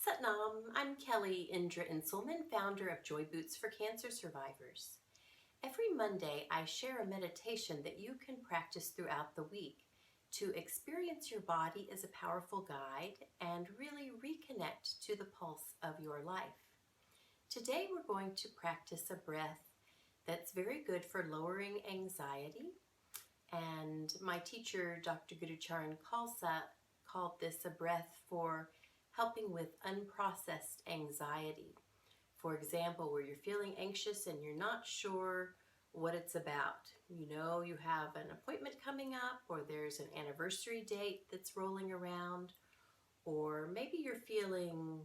Satnam, I'm Kelly Indra Inselman, founder of Joy Boots for Cancer Survivors. Every Monday, I share a meditation that you can practice throughout the week to experience your body as a powerful guide and really reconnect to the pulse of your life. Today, we're going to practice a breath that's very good for lowering anxiety. And my teacher, Dr. Gurucharan Khalsa, called this a breath for helping with unprocessed anxiety. For example, where you're feeling anxious and you're not sure what it's about. You know you have an appointment coming up, or there's an anniversary date that's rolling around, or maybe you're feeling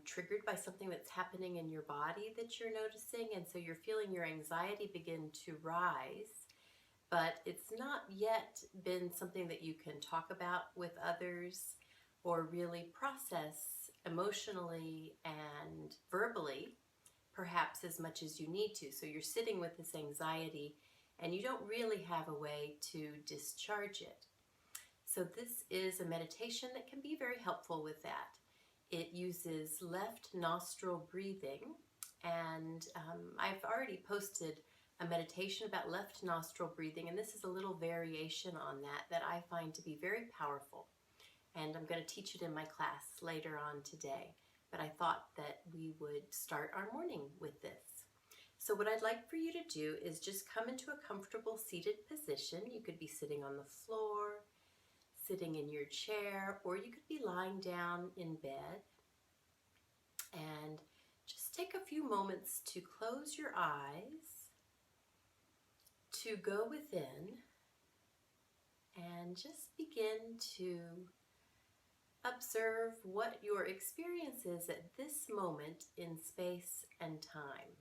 triggered by something that's happening in your body that you're noticing, and so you're feeling your anxiety begin to rise, but it's not yet been something that you can talk about with others or really process emotionally and verbally, perhaps as much as you need to. So you're sitting with this anxiety and you don't really have a way to discharge it. So this is a meditation that can be very helpful with that. It uses left nostril breathing, and I've already posted a meditation about left nostril breathing, and this is a little variation on that I find to be very powerful. And I'm going to teach it in my class later on today. But I thought that we would start our morning with this. So what I'd like for you to do is just come into a comfortable seated position. You could be sitting on the floor, sitting in your chair, or you could be lying down in bed. And just take a few moments to close your eyes, to go within, and just begin to observe what your experience is at this moment in space and time.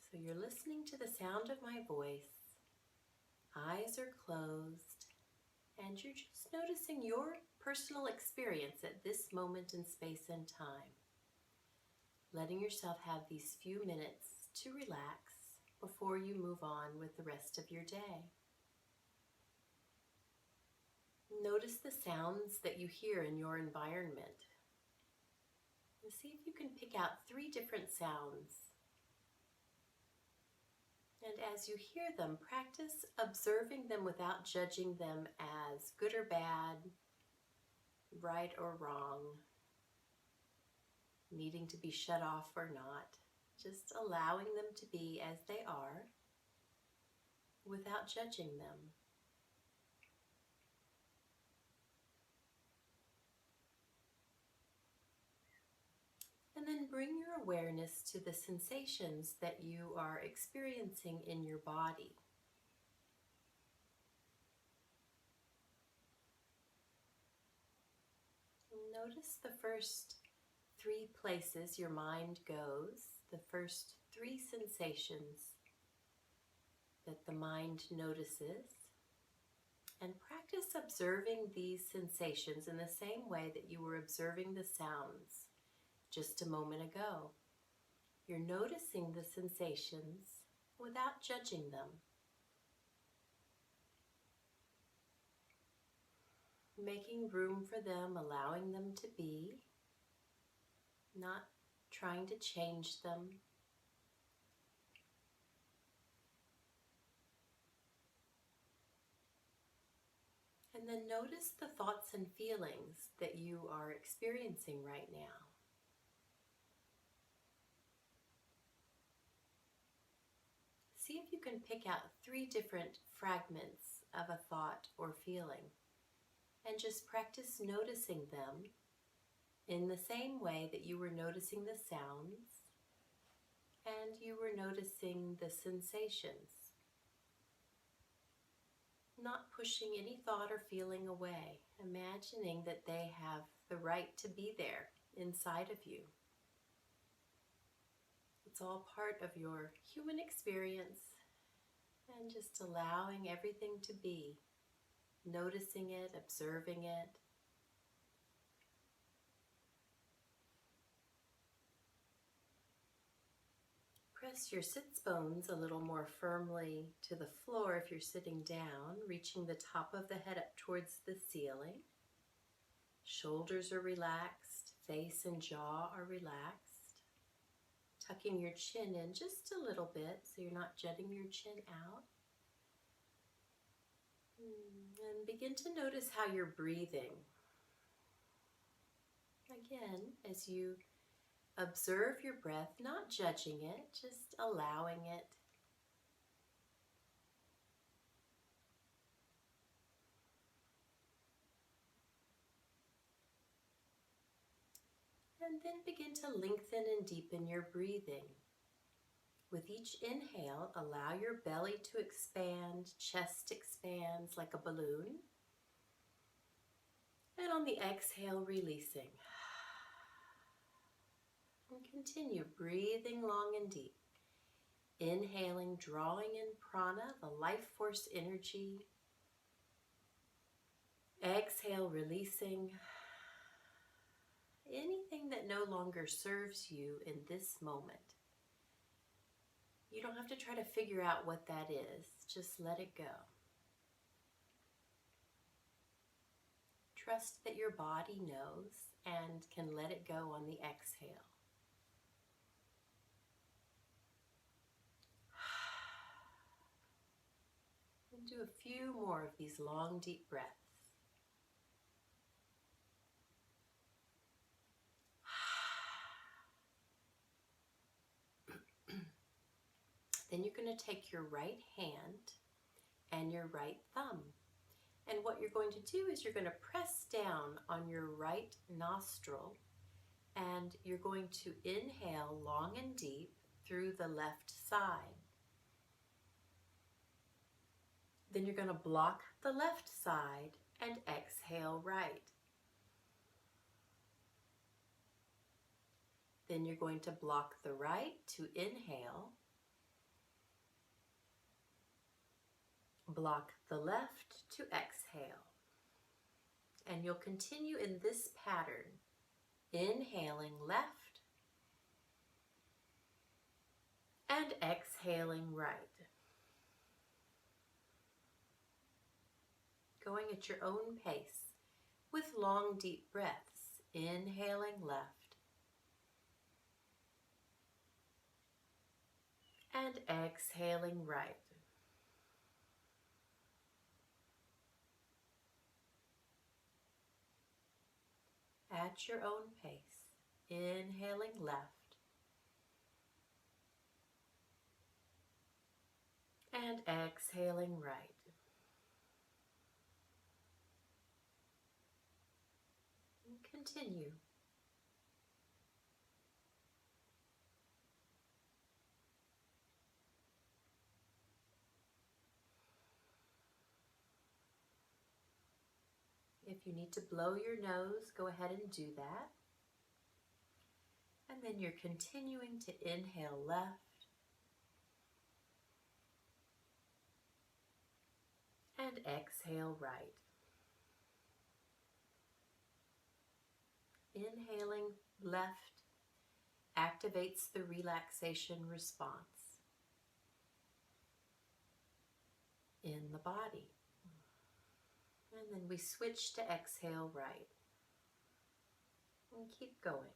So you're listening to the sound of my voice, eyes are closed, and you're just noticing your personal experience at this moment in space and time. Letting yourself have these few minutes to relax before you move on with the rest of your day. Notice the sounds that you hear in your environment. And see if you can pick out 3 different sounds. And as you hear them, practice observing them without judging them as good or bad, right or wrong, needing to be shut off or not. Just allowing them to be as they are without judging them. And then bring your awareness to the sensations that you are experiencing in your body. Notice the first 3 places your mind goes, the first 3 sensations that the mind notices, and practice observing these sensations in the same way that you were observing the sounds just a moment ago. You're noticing the sensations without judging them. Making room for them, allowing them to be, not trying to change them. And then notice the thoughts and feelings that you are experiencing right now. See if you can pick out 3 different fragments of a thought or feeling, and just practice noticing them in the same way that you were noticing the sounds and you were noticing the sensations. Not pushing any thought or feeling away, imagining that they have the right to be there inside of you. It's all part of your human experience, and just allowing everything to be, noticing it, observing it. Press your sits bones a little more firmly to the floor if you're sitting down, reaching the top of the head up towards the ceiling. Shoulders are relaxed, face and jaw are relaxed. Tucking your chin in just a little bit so you're not jutting your chin out. And begin to notice how you're breathing. Again, as you observe your breath, not judging it, just allowing it. And then begin to lengthen and deepen your breathing. With each inhale, allow your belly to expand, chest expands like a balloon. And on the exhale, releasing. And continue breathing long and deep. Inhaling, drawing in prana, the life force energy. Exhale, releasing anything that no longer serves you in this moment. You don't have to try to figure out what that is. Just let it go. Trust that your body knows and can let it go on the exhale. And do a few more of these long, deep breaths. Then you're going to take your right hand and your right thumb. And what you're going to do is you're going to press down on your right nostril and you're going to inhale long and deep through the left side. Then you're going to block the left side and exhale right. Then you're going to block the right to inhale. Block the left to exhale. And you'll continue in this pattern, inhaling left and exhaling right. Going at your own pace with long, deep breaths, inhaling left and exhaling right. At your own pace, inhaling left and exhaling right. And continue. If you need to blow your nose, go ahead and do that. And then you're continuing to inhale left and exhale right. Inhaling left activates the relaxation response in the body. And then we switch to exhale right. And keep going.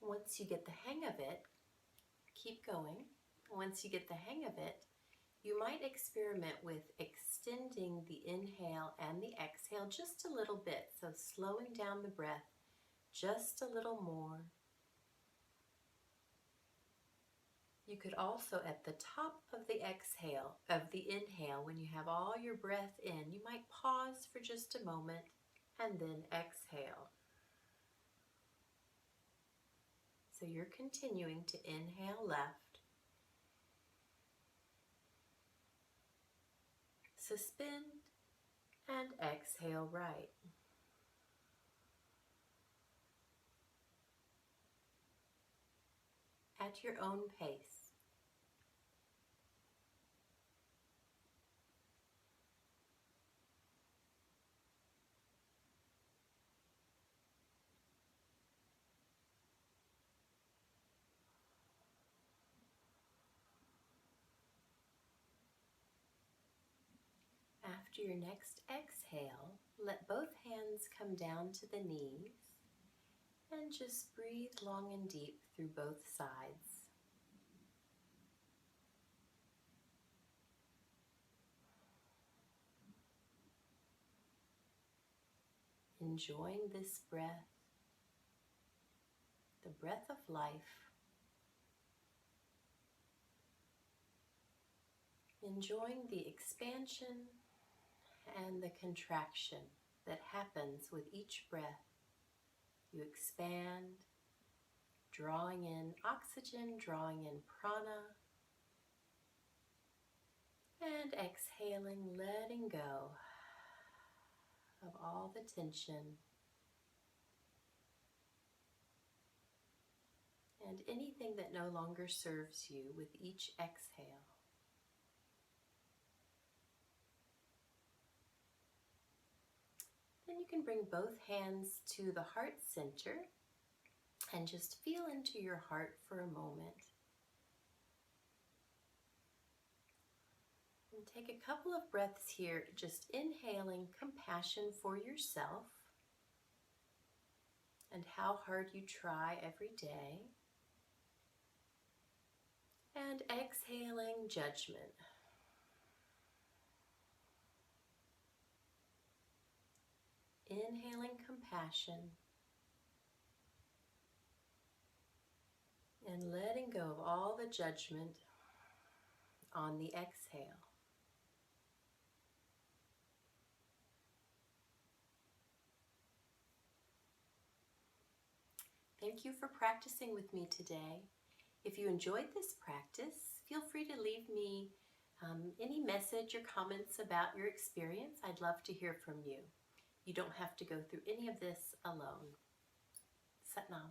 Once you get the hang of it, keep going. Once you get the hang of it, you might experiment with extending the inhale and the exhale just a little bit. So slowing down the breath just a little more. You could also, at the top of the inhale, when you have all your breath in, you might pause for just a moment and then exhale. So you're continuing to inhale left, suspend, and exhale right. at your own pace. After your next exhale, let both hands come down to the knees and just breathe long and deep through both sides. Enjoying this breath, the breath of life. Enjoying the expansion and the contraction that happens with each breath. You expand, drawing in oxygen, drawing in prana, and exhaling, letting go of all the tension and anything that no longer serves you with each exhale. Then you can bring both hands to the heart center and just feel into your heart for a moment. And take a couple of breaths here, just inhaling compassion for yourself and how hard you try every day. And exhaling judgment. Inhaling compassion and letting go of all the judgment on the exhale. Thank you for practicing with me today. If you enjoyed this practice, feel free to leave me any message or comments about your experience. I'd love to hear from you. You don't have to go through any of this alone. Sat Nam.